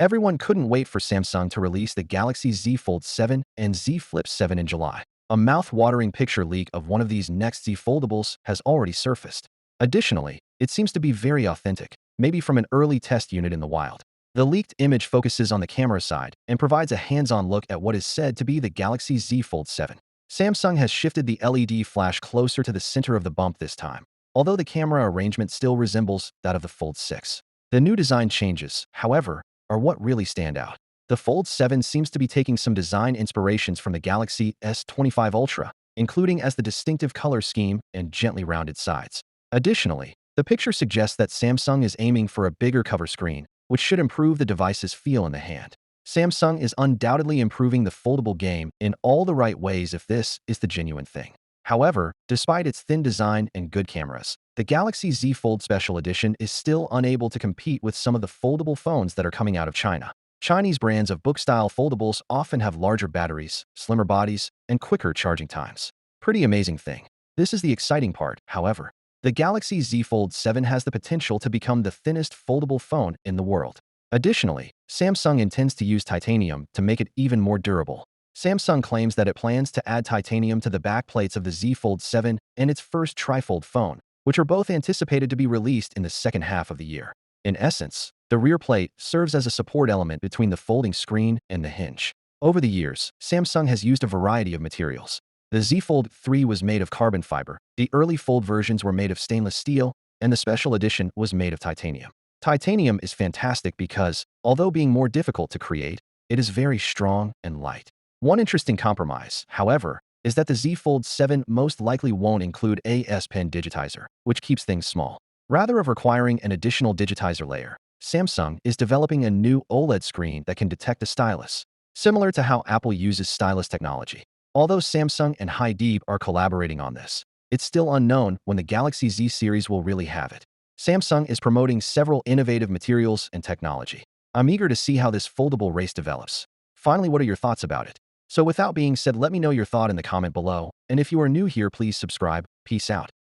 Everyone couldn't wait for Samsung to release the Galaxy Z Fold 7 and Z Flip 7 in July. A mouth-watering picture leak of one of these next Z Foldables has already surfaced. Additionally, it seems to be very authentic, maybe from an early test unit in the wild. The leaked image focuses on the camera side and provides a hands-on look at what is said to be the Galaxy Z Fold 7. Samsung has shifted the LED flash closer to the center of the bump this time, although the camera arrangement still resembles that of the Fold 6. The new design changes, however, are what really stand out. The Fold 7 seems to be taking some design inspirations from the Galaxy S25 Ultra, including as the distinctive color scheme and gently rounded sides. Additionally, the picture suggests that Samsung is aiming for a bigger cover screen, which should improve the device's feel in the hand. Samsung is undoubtedly improving the foldable game in all the right ways if this is the genuine thing. However, despite its thin design and good cameras, the Galaxy Z Fold Special Edition is still unable to compete with some of the foldable phones that are coming out of China. Chinese brands of book-style foldables often have larger batteries, slimmer bodies, and quicker charging times. Pretty amazing thing. This is the exciting part, however. The Galaxy Z Fold 7 has the potential to become the thinnest foldable phone in the world. Additionally, Samsung intends to use titanium to make it even more durable. Samsung claims that it plans to add titanium to the backplates of the Z Fold 7 and its first trifold phone, which are both anticipated to be released in the second half of the year. In essence, the rear plate serves as a support element between the folding screen and the hinge. Over the years, Samsung has used a variety of materials. The Z Fold 3 was made of carbon fiber, the early Fold versions were made of stainless steel, and the special edition was made of titanium. Titanium is fantastic because, although being more difficult to create, it is very strong and light. One interesting compromise, however, is that the Z Fold 7 most likely won't include a S Pen digitizer, which keeps things small. Rather of requiring an additional digitizer layer, Samsung is developing a new OLED screen that can detect a stylus, similar to how Apple uses stylus technology. Although Samsung and Hydeeb are collaborating on this, it's still unknown when the Galaxy Z series will really have it. Samsung is promoting several innovative materials and technology. I'm eager to see how this foldable race develops. Finally, what are your thoughts about it? So without being said, let me know your thought in the comment below, and if you are new here, please subscribe. Peace out.